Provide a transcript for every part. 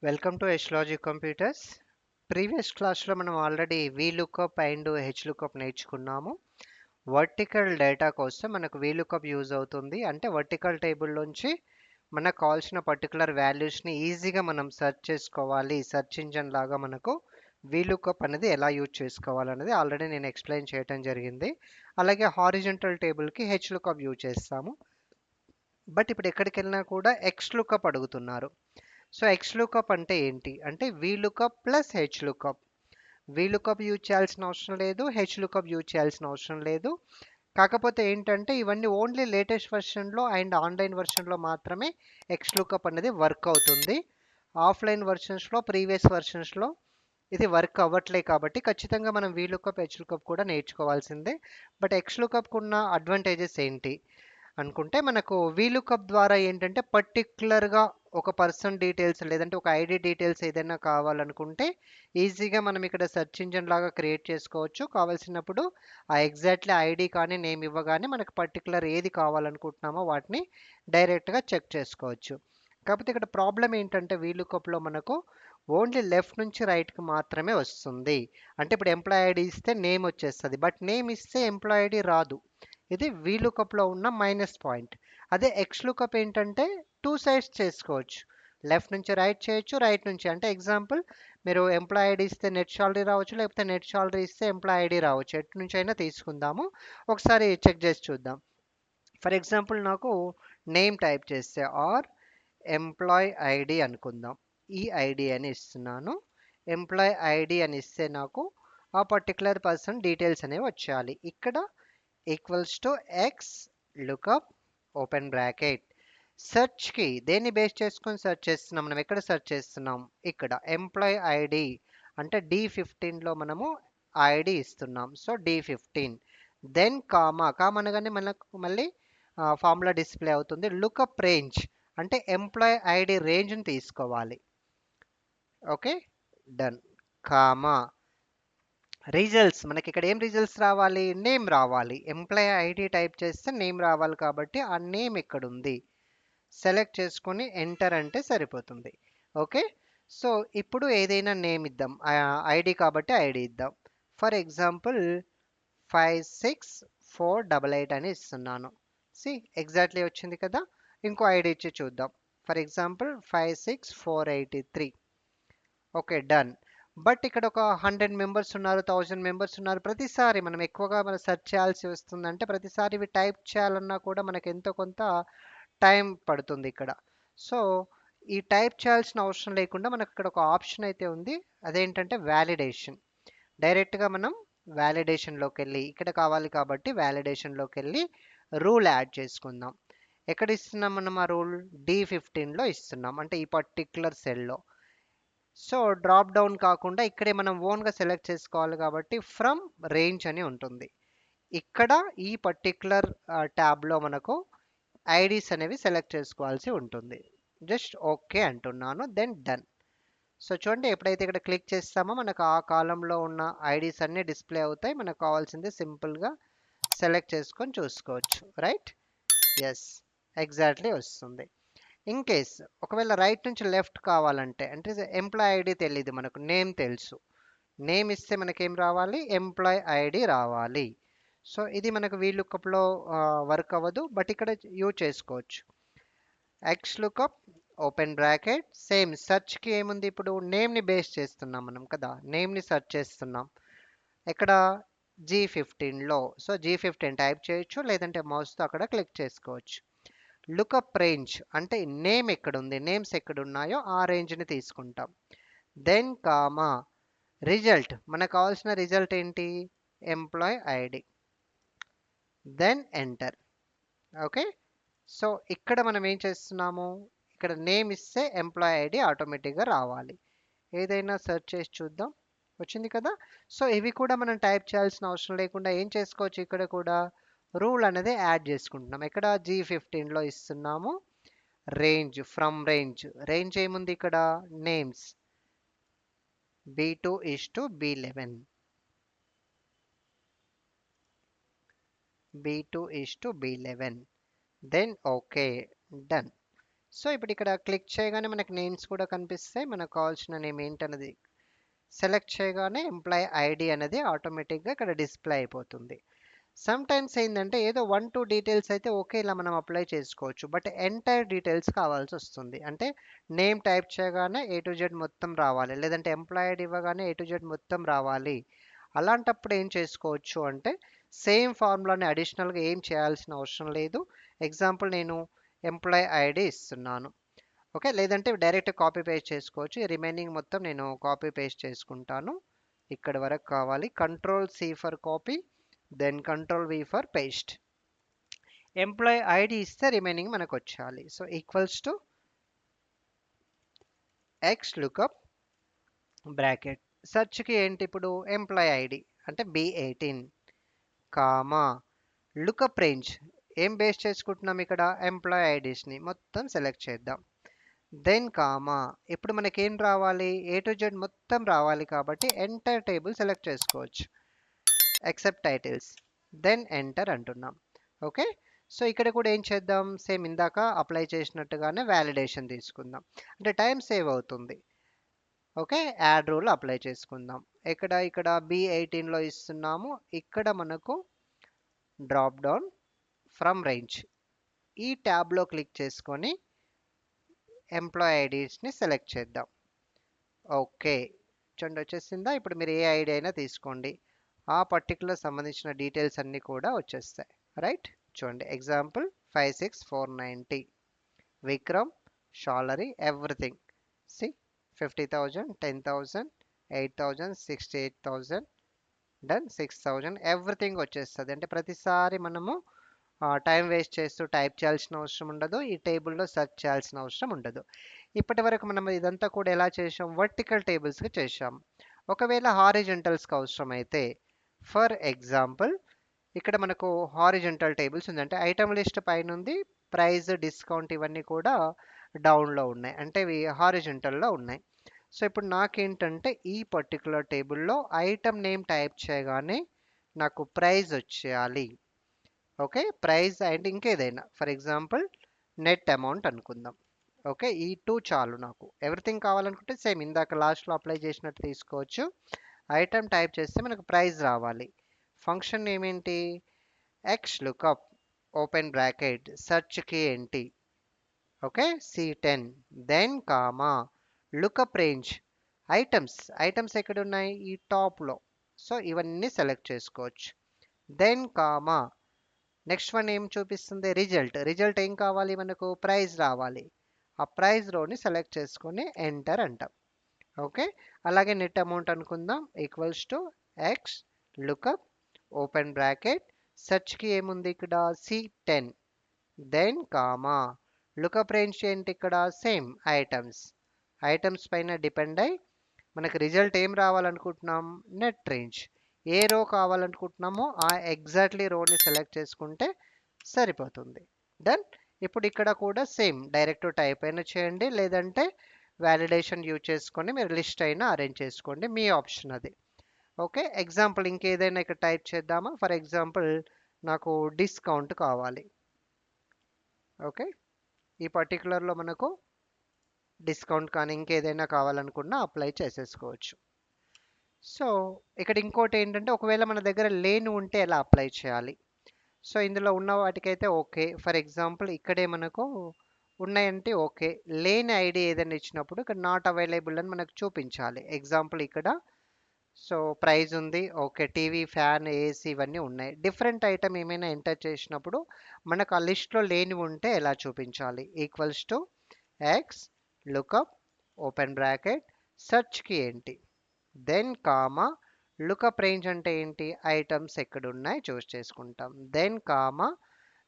Welcome to Yashlogic computers. Previous క్లాస్లో మనం already VLOOKUP and హెచ్లుకప్ నేర్చుకున్నాము. వర్టికల్ డేటా కోసం మనకు వీలుకప్ యూజ్ అవుతుంది. అంటే వర్టికల్ టేబుల్లోంచి మనకు కావాల్సిన పర్టికులర్ వాల్యూస్ని ఈజీగా మనం సెర్చ్ చేసుకోవాలి. సెర్చ్ ఇంజన్ లాగా మనకు వీలుకప్ అనేది ఎలా యూజ్ చేసుకోవాలనేది ఆల్రెడీ నేను ఎక్స్ప్లెయిన్ చేయడం జరిగింది. అలాగే హారిజంటల్ టేబుల్కి హెచ్లుకప్ యూజ్ చేస్తాము. బట్ ఇప్పుడు ఎక్కడికి వెళ్ళినా కూడా ఎక్స్లుకప్ అడుగుతున్నారు. సో ఎక్స్లుకప్ అంటే ఏంటి అంటే వీలుకప్ ప్లస్ హెచ్లుకప్. వీలుకప్ యూజ్ చేయాల్సిన అవసరం లేదు, హెచ్లుకప్ యూజ్ చేయాల్సిన అవసరం లేదు. కాకపోతే ఏంటంటే ఇవన్నీ ఓన్లీ లేటెస్ట్ వెర్షన్లో అండ్ ఆన్లైన్ వెర్షన్లో మాత్రమే ఎక్స్లుకప్ అనేది వర్క్ అవుతుంది. ఆఫ్లైన్ వెర్షన్స్లో ప్రీవియస్ వెర్షన్స్లో ఇది వర్క్ అవ్వట్లే కాబట్టి ఖచ్చితంగా మనం వీలుకప్ హెచ్లుకప్ కూడా నేర్చుకోవాల్సిందే. బట్ ఎక్స్లుకప్కి ఉన్న అడ్వాంటేజెస్ ఏంటి అనుకుంటే మనకు వీలుకప్ ద్వారా ఏంటంటే పర్టిక్యులర్గా ఒక పర్సన్ డీటెయిల్స్ లేదంటే ఒక ఐడి డీటెయిల్స్ ఏదైనా కావాలనుకుంటే ఈజీగా మనం ఇక్కడ సెర్చ్ ఇంజన్ లాగా క్రియేట్ చేసుకోవచ్చు. కావాల్సినప్పుడు ఆ ఎగ్జాక్ట్లీ ఐడి కానీ నేమ్ ఇవ్వగానే మనకు పర్టికులర్ ఏది కావాలనుకుంటున్నామో వాటిని డైరెక్ట్గా చెక్ చేసుకోవచ్చు. కాకపోతే ఇక్కడ ప్రాబ్లం ఏంటంటే వీలుకప్లో మనకు ఓన్లీ లెఫ్ట్ నుంచి రైట్కి మాత్రమే వస్తుంది. అంటే ఇప్పుడు ఎంప్లాయ్ ఐడి ఇస్తే నేమ్ వచ్చేస్తుంది, బట్ నేమ్ ఇస్తే ఎంప్లాయ్ ఐడి రాదు. ఇది వీలుకప్లో ఉన్న మైనస్ పాయింట్. అదే ఎక్స్లుకప్ ఏంటంటే టూ సైడ్స్ చేసుకోవచ్చు. లెఫ్ట్ నుంచి రైట్ చేయొచ్చు, రైట్ నుంచి అంటే ఎగ్జాంపుల్ మీరు ఎంప్లాయ్ ఐడి ఇస్తే నెట్ సాలరీ రావచ్చు, లేకపోతే నెట్ సాలరీ ఇస్తే ఎంప్లాయ్ ఐడి రావచ్చు. ఎటు నుంచి అయినా తీసుకుందాము. ఒకసారి చెక్ చేసి చూద్దాం. ఫర్ ఎగ్జాంపుల్ నాకు నేమ్ టైప్ చేస్తే ఆర్ ఎంప్లాయ్ ఐడి అనుకుందాం. ఈ ఐడి అని ఇస్తున్నాను. ఎంప్లాయ్ ఐడి అని ఇస్తే నాకు ఆ పర్టికులర్ పర్సన్ డీటెయిల్స్ అనేవి వచ్చేయాలి. ఇక్కడ equals to X lookup open bracket. సెర్చ్కి దేన్ని బేస్ చేసుకొని సెర్చ్ చేస్తున్నాం, మనం ఎక్కడ సెర్చ్ చేస్తున్నాం, ఇక్కడ ఎంప్లాయ్ ఐడి అంటే D15లో మనము ఐడి ఇస్తున్నాం. సో D15 దెన్ కామా అనగానే మనకు మళ్ళీ ఫార్ములా డిస్ప్లే అవుతుంది. లుకప్ రేంజ్ అంటే ఎంప్లాయ్ ఐడి రేంజ్ని తీసుకోవాలి. Okay, done. కామా రిజల్ట్స్, మనకి ఇక్కడ ఏం రిజల్ట్స్ రావాలి, నేమ్ రావాలి. ఎంప్లాయ్ ఐడి టైప్ చేస్తే నేమ్ రావాలి కాబట్టి ఆ నేమ్ ఇక్కడ ఉంది. సెలెక్ట్ చేసుకొని ఎంటర్ అంటే సరిపోతుంది. ఓకే, సో ఇప్పుడు ఏదైనా నేమ్ ఇద్దాం. ఐడి కాబట్టి ఐడి ఇద్దాం. ఫర్ ఎగ్జాంపుల్ 56488 అని ఇస్తున్నాను. సి ఎగ్జాక్ట్లీ వచ్చింది కదా. ఇంకో ఐడి ఇచ్చి చూద్దాం. For example 56483. Okay, done. But ఇక్కడ ఒక 100 మెంబర్స్ ఉన్నారు, 1000 మెంబర్స్ ఉన్నారు. ప్రతిసారి మనం ఎక్కువగా మనం సెర్చ్ చేయాల్సి వస్తుందంటే ప్రతిసారి ఇవి టైప్ చేయాలన్నా కూడా మనకు ఎంతో కొంత టైం పడుతుంది ఇక్కడ. సో ఈ టైప్ చేయాల్సిన అవసరం లేకుండా మనకు ఇక్కడ ఒక ఆప్షన్ అయితే ఉంది. అదేంటంటే వ్యాలిడేషన్. డైరెక్ట్గా మనం వ్యాలిడేషన్లోకి వెళ్ళి ఇక్కడ కావాలి కాబట్టి వ్యాలిడేషన్లోకి వెళ్ళి రూల్ యాడ్ చేసుకుందాం. ఎక్కడ ఇస్తున్నాం మనం ఆ రూల్, D15లో ఇస్తున్నాం, అంటే ఈ పర్టిక్యులర్ సెల్లో. సో డ్రాప్ డౌన్ కాకుండా ఇక్కడే మనం ఓన్గా సెలెక్ట్ చేసుకోవాలి కాబట్టి ఫ్రమ్ రేంజ్ అని ఉంటుంది. ఇక్కడ ఈ పర్టిక్యులర్ ట్యాబ్లో మనకు ఐడీస్ అనేవి సెలెక్ట్ చేసుకోవాల్సి ఉంటుంది. జస్ట్ ఓకే అంటున్నాను, దెన్ డన్. సో చూడండి, ఎప్పుడైతే ఇక్కడ క్లిక్ చేస్తామో మనకు ఆ కాలంలో ఉన్న ఐడీస్ అన్నీ డిస్ప్లే అవుతాయి. మనకు కావాల్సింది సింపుల్గా సెలెక్ట్ చేసుకొని చూసుకోవచ్చు. రైట్, ఎస్, ఎగ్జాక్ట్లీ వస్తుంది. ఇన్ కేస్ ఒకవేళ రైట్ నుంచి లెఫ్ట్ కావాలంటే అంటే ఎంప్లాయ్ ఐడి తెలియదు, మనకు నేమ్ తెలుసు. నేమ్ ఇస్తే మనకేం రావాలి, ఎంప్లాయ్ ఐడి రావాలి. సో ఇది మనకు వీలుకప్లో వర్క్ అవ్వదు, బట్ ఇక్కడ యూజ్ చేసుకోవచ్చు. X lookup open bracket. Same సెర్చ్కి ఏముంది, ఇప్పుడు నేమ్ని బేస్ చేస్తున్నాం మనం కదా, నేమ్ని సెర్చ్ చేస్తున్నాం. ఎక్కడ G15లో. సో G15 టైప్ చేయొచ్చు, లేదంటే మౌస్తో అక్కడ క్లిక్ చేసుకోవచ్చు. లుకప్ రేంజ్ అంటే నేమ్ ఎక్కడ ఉంది, నేమ్స్ ఎక్కడ ఉన్నాయో ఆ రేంజ్ని తీసుకుంటాం. దెన్ కామా రిజల్ట్, మనకు కావాల్సిన రిజల్ట్ ఏంటి, employee ID, then enter. Okay, so ఇక్కడ మనం ఏం చేస్తున్నాము, ఇక్కడ నేమ్ ఇస్తే ఎంప్లాయ్ ఐడి ఆటోమేటిక్గా రావాలి. ఏదైనా సెర్చ్ చేసి చూద్దాం, వచ్చింది కదా. సో ఇవి కూడా మనం టైప్ చేయాల్సిన అవసరం లేకుండా ఏం చేసుకోవచ్చు, ఇక్కడ కూడా రూల్ అనేది యాడ్ చేసుకుంటున్నాం. ఎక్కడ G15లో ఇస్తున్నాము రేంజ్, ఫ్రమ్ రేంజ్. రేంజ్ ఏముంది ఇక్కడ, names B2 is to B11, B2 is to B11, then okay, done. So ఇప్పుడు ఇక్కడ క్లిక్ చేయగానే మనకి నేమ్స్ కూడా కనిపిస్తాయి. మనకు కావాల్సిన నేమ్ ఏంటన్నది సెలెక్ట్ చేయగానే ఎంప్లాయీ ఐడి అనేది ఆటోమేటిక్గా ఇక్కడ డిస్ప్లే అయిపోతుంది. సమ్ టైమ్స్ ఏంటంటే ఏదో 1, 2 డీటెయిల్స్ అయితే ఓకే ఇలా మనం అప్లై చేసుకోవచ్చు. బట్ ఎంటైర్ డీటెయిల్స్ కావాల్సి వస్తుంది. అంటే నేమ్ టైప్ చేయగానే ఏ టు జెడ్ మొత్తం రావాలి, లేదంటే ఎంప్లాయీ ఐడి ఇవ్వగానే ఏ టు జెడ్ మొత్తం రావాలి. అలాంటప్పుడు ఏం చేసుకోవచ్చు అంటే సేమ్ ఫార్ములాని అడిషనల్గా ఏం చేయాల్సిన అవసరం లేదు. ఎగ్జాంపుల్ నేను ఎంప్లాయీ ఐడి ఇస్తున్నాను. ఓకే, లేదంటే డైరెక్ట్ కాపీ పేస్ట్ చేసుకోవచ్చు. ఈ రిమైనింగ్ మొత్తం నేను కాపీ పేస్ట్ చేసుకుంటాను. ఇక్కడ వరకు కావాలి. Control C for copy, then control V for paste. Employee ID ఇస్తే రిమైనింగ్ మనకు వచ్చేయాలి. So equals to X lookup bracket సెర్చ్కి ఏంటి ఇప్పుడు ఎంప్లాయీ ఐడి అంటే B18 కామా లుకప్ రేంజ్ ఏం బేస్ చేసుకుంటున్నాం ఇక్కడ ఎంప్లాయీ ఐడీస్ని మొత్తం సెలెక్ట్ చేద్దాం. దెన్ కామా ఇప్పుడు మనకి ఏం రావాలి ఏ టు జెడ్ మొత్తం రావాలి కాబట్టి ఎంటర్ టేబుల్ సెలెక్ట్ చేసుకోవచ్చు ఎక్సెప్ట్ టైటిల్స్. దెన్ ఎంటర్ అంటున్నాం. ఓకే, సో ఇక్కడ కూడా ఏం చేద్దాం సేమ్ ఇందాక అప్లై చేసినట్టుగానే వ్యాలిడేషన్ తీసుకుందాం. అంటే టైం సేవ్ అవుతుంది. ఓకే, యాడ్ రూల్ అప్లై చేసుకుందాం. ఇక్కడ B18లో ఇస్తున్నాము. ఇక్కడ మనకు డ్రాప్ డౌన్ ఫ్రమ్ రేంజ్ ఈ ట్యాబ్లో క్లిక్ చేసుకొని ఎంప్లాయీ ఐడీస్ని సెలెక్ట్ చేద్దాం. ఓకే, చూడండి వచ్చేసిందా. ఇప్పుడు మీరు ఏ ఐడి అయినా తీసుకోండి, ఆ పర్టికులర్ సంబంధించిన డీటెయిల్స్ అన్నీ కూడా వచ్చేస్తాయి. రైట్, చూడండి example 56,490 Vikram salary everything see 50,000 10,000 8,000 68,000 done 6,000 everything వచ్చేస్తుంది. అంటే ప్రతిసారి మనము టైం వేస్ట్ చేస్తూ టైప్ చేయాల్సిన అవసరం ఉండదు, ఈ టేబుల్లో సెర్చ్ చేయాల్సిన అవసరం ఉండదు. ఇప్పటి వరకు మనం ఇదంతా కూడా ఎలా చేసాం వర్టికల్ టేబుల్స్కి చేసాం. ఒకవేళ హారిజెంటల్స్కి అవసరం అయితే ఫర్ ఎగ్జాంపుల్ ఇక్కడ మనకు హారిజెంటల్ టేబుల్స్ ఉంది. అంటే ఐటమ్ లిస్ట్ పైన ఉంది, ప్రైస్ డిస్కౌంట్ ఇవన్నీ కూడా డౌన్లో ఉన్నాయి, అంటే ఇవి హారిజెంటల్లో ఉన్నాయి. సో ఇప్పుడు నాకేంటంటే ఈ పర్టికులర్ టేబుల్లో ఐటమ్ నేమ్ టైప్ చేయగానే నాకు ప్రైస్ వచ్చేయాలి. ఓకే, ప్రైస్ అండ్ ఇంకేదైనా ఫర్ ఎగ్జాంపుల్ నెట్ అమౌంట్ అనుకుందాం. ఓకే, ఈ టూ చాలు. నాకు ఎవ్రీథింగ్ కావాలనుకుంటే సేమ్ ఇందాక లాస్ట్లో అప్లై చేసినట్టు తీసుకోవచ్చు. ఐటమ్ టైప్ చేస్తే మనకు ప్రైస్ రావాలి. ఫంక్షన్ ఏమేంటి ఎక్స్ లుకప్ ఓపెన్ బ్రాకెట్ సెర్చ్కి ఏంటి okay C10 then comma lookup range items ఎక్కడ ఉన్నాయి ఈ టాప్లో. సో ఇవన్నీ సెలెక్ట్ చేసుకోవచ్చు. దెన్ కామా నెక్స్ట్ వన్ ఏం చూపిస్తుంది రిజల్ట్ ఏం కావాలి మనకు ప్రైస్ రావాలి. ఆ ప్రైస్ రోని సెలెక్ట్ చేసుకొని ఎంటర్ అంటాం. ఓకే, అలాగే నెట్ అమౌంట్ అనుకుందాం equals to X lookup open bracket సెర్చ్కి ఏముంది ఇక్కడ C10 then comma lookup range ఏంటి ఇక్కడ సేమ్ ఐటమ్స్ పైన డిపెండ్ అయి మనకి రిజల్ట్ ఏం రావాలనుకుంటున్నాం నెట్ రేంజ్. ఏ రో కావాలనుకుంటున్నామో ఆ ఎగ్జాక్ట్లీ రోని సెలెక్ట్ చేసుకుంటే సరిపోతుంది. డన్. ఇప్పుడు ఇక్కడ కూడా సేమ్ డైరెక్ట్ టైప్ అయినా చేయండి, లేదంటే వ్యాలిడేషన్ యూజ్ చేసుకొని మీరు లిస్ట్ అయినా అరేంజ్ చేసుకోండి, మీ ఆప్షన్ అది. ఓకే, ఎగ్జాంపుల్ ఇంకేదైనా ఇక్కడ టైప్ చేద్దామా ఫర్ ఎగ్జాంపుల్ నాకు డిస్కౌంట్ కావాలి. ఓకే, ఈ పర్టికులర్లో మనకు డిస్కౌంట్ కానీ ఇంకేదైనా కావాలనుకున్నా అప్లై చేసేసుకోవచ్చు. సో ఇక్కడ ఇంకోటి ఏంటంటే ఒకవేళ మన దగ్గర లేని ఉంటే ఎలా అప్లై చేయాలి. సో ఇందులో ఉన్న వాటికైతే ఓకే. ఫర్ ఎగ్జాంపుల్ ఇక్కడే మనకు ఉన్నాయంటే ఓకే, లేని ఐడి ఏదైనా ఇచ్చినప్పుడు ఇక్కడ నాట్ అవైలబుల్ అని మనకు చూపించాలి. ఎగ్జాంపుల్ ఇక్కడ సో ప్రైస్ ఉంది ఓకే, టీవీ ఫ్యాన్ ఏసీ ఇవన్నీ ఉన్నాయి. డిఫరెంట్ ఐటమ్ ఏమైనా ఎంటర్ చేసినప్పుడు మనకు ఆ లిస్ట్లో లేని ఉంటే ఎలా చూపించాలి equals to X lookup open bracket సెర్చ్కి ఏంటి దెన్ కామా లుకప్ రేంజ్ అంటే ఏంటి ఐటమ్స్ ఎక్కడున్నాయి చూస్ చేసుకుంటాం. దెన్ కామా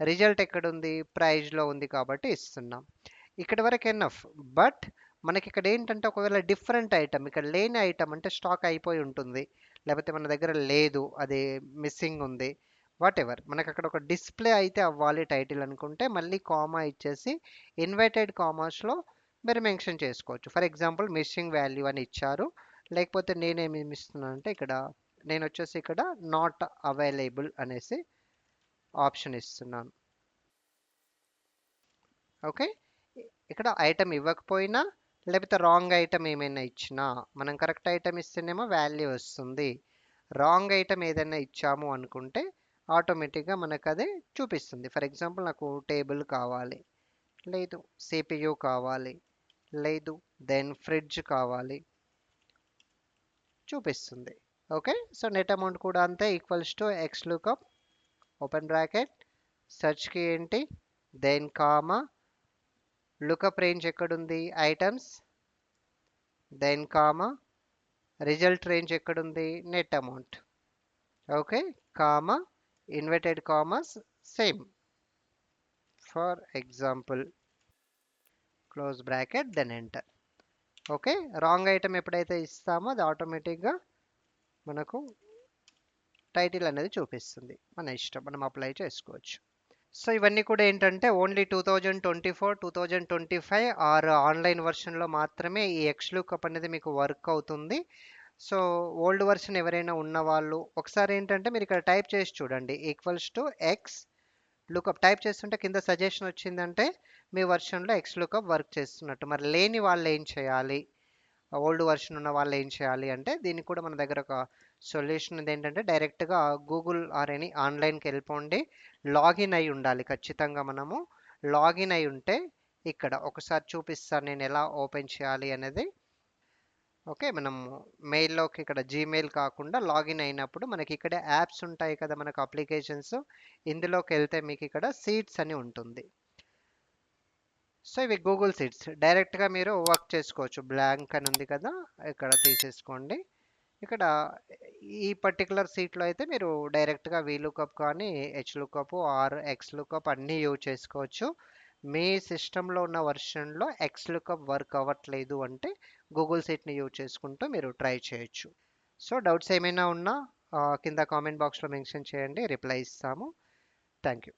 రిజల్ట్ ఎక్కడుంది ప్రైజ్లో ఉంది కాబట్టి ఇస్తున్నాం. ఇక్కడ వరకు ఎనఫ్. బట్ మనకి ఇక్కడ ఏంటంటే ఒకవేళ డిఫరెంట్ ఐటమ్ ఇక్కడ లేని ఐటమ్ అంటే స్టాక్ అయిపోయి ఉంటుంది, లేకపోతే మన దగ్గర లేదు అది మిస్సింగ్ ఉంది, వాట్ ఎవర్ మనకు అక్కడ ఒక డిస్ప్లే అయితే అవ్వాలి టైటిల్ అనుకుంటే మళ్ళీ కామా ఇచ్చేసి ఇన్వర్టెడ్ కామాస్లో మీరు మెన్షన్ చేసుకోవచ్చు. ఫర్ ఎగ్జాంపుల్ మిస్సింగ్ వాల్యూ అని ఇచ్చారు, లేకపోతే నేనేమి ఇస్తున్నాను అంటే ఇక్కడ నేను వచ్చేసి ఇక్కడ నాట్ అవైలబుల్ అనేసి ఆప్షన్ ఇస్తున్నాను. ఓకే, ఇక్కడ ఐటమ్ ఇవ్వకపోయినా లేకపోతే రాంగ్ ఐటమ్ ఏమైనా ఇచ్చినా మనం కరెక్ట్ ఐటమ్ ఇస్తేనేమో వాల్యూ వస్తుంది. రాంగ్ ఐటమ్ ఏదైనా ఇచ్చాము అనుకుంటే ఆటోమేటిక్గా మనకు అదే చూపిస్తుంది. ఫర్ ఎగ్జాంపుల్ నాకు టేబుల్ కావాలి, లేదు సిపియు కావాలి, లేదు దెన్ ఫ్రిడ్జ్ కావాలి, చూపిస్తుంది. ఓకే, సో నెట్ అమౌంట్ కూడా అంతే, equals to X lookup open bracket సెర్చ్కి ఏంటి దెన్ కామా లుకప్ రేంజ్ ఎక్కడుంది items, then comma result range ఎక్కడుంది net amount. Okay, comma inverted commas same for example close bracket then enter. Okay, wrong item ఎప్పుడైతే ఇస్తామో అది ఆటోమేటిక్గా మనకు title అనేది చూపిస్తుంది. మన ఇష్టం, మనం అప్లై చేసుకోవచ్చు. సో ఇవన్నీ కూడా ఏంటంటే ఓన్లీ 2024 2025 ఆర్ ఆన్లైన్ వర్షన్లో మాత్రమే ఈ ఎక్స్లూకప్ అనేది మీకు వర్క్ అవుతుంది. సో ఓల్డ్ వర్షన్ ఎవరైనా ఉన్న వాళ్ళు ఒకసారి ఏంటంటే మీరు ఇక్కడ టైప్ చేసి చూడండి, equals to X lookup type చేస్తుంటే కింద సజెషన్ వచ్చిందంటే మీ వర్షన్లో ఎక్స్ లుకప్ వర్క్ చేస్తున్నట్టు. మరి లేని వాళ్ళు ఏం చేయాలి, ఓల్డ్ వర్షన్ ఉన్న వాళ్ళు ఏం చేయాలి అంటే దీనికి కూడా మన దగ్గర ఒక సొల్యూషన్ ఉంది. ఏంటంటే డైరెక్ట్గా గూగుల్ ఆర్ ఎనీ ఆన్లైన్కి వెళ్ళిపోండి, లాగిన్ అయి ఉండాలి ఖచ్చితంగా. మనము లాగిన్ అయి ఉంటే ఇక్కడ ఒకసారి చూపిస్తాను నేను ఎలా ఓపెన్ చేయాలి అనేది. ఓకే, మనం మెయిల్లోకి ఇక్కడ జీమెయిల్ కాకుండా లాగిన్ అయినప్పుడు మనకి ఇక్కడ యాప్స్ ఉంటాయి కదా, మనకు అప్లికేషన్స్, ఇందులోకి వెళ్తే మీకు ఇక్కడ సీట్స్ అని ఉంటుంది. సో ఇవి గూగుల్ సీట్స్, డైరెక్ట్గా మీరు వర్క్ చేసుకోవచ్చు. బ్లాంక్ అని ఉంది కదా, ఇక్కడ తీసేసుకోండి. ఇక్కడ ఈ పర్టికులర్ సీట్లో అయితే మీరు డైరెక్ట్గా వీలుకప్ కానీ హెచ్లుకప్ ఆర్ ఎక్స్లుకప్ అన్నీ యూజ్ చేసుకోవచ్చు. మీ సిస్టంలో ఉన్న వర్షన్లో ఎక్స్లుకప్ వర్క్ అవ్వట్లేదు అంటే గూగుల్ సీట్ని యూజ్ చేసుకుంటూ మీరు ట్రై చేయొచ్చు. సో డౌట్స్ ఏమైనా ఉన్నా కింద కామెంట్ బాక్స్లో మెన్షన్ చేయండి, రిప్లై ఇస్తాము. Thank you.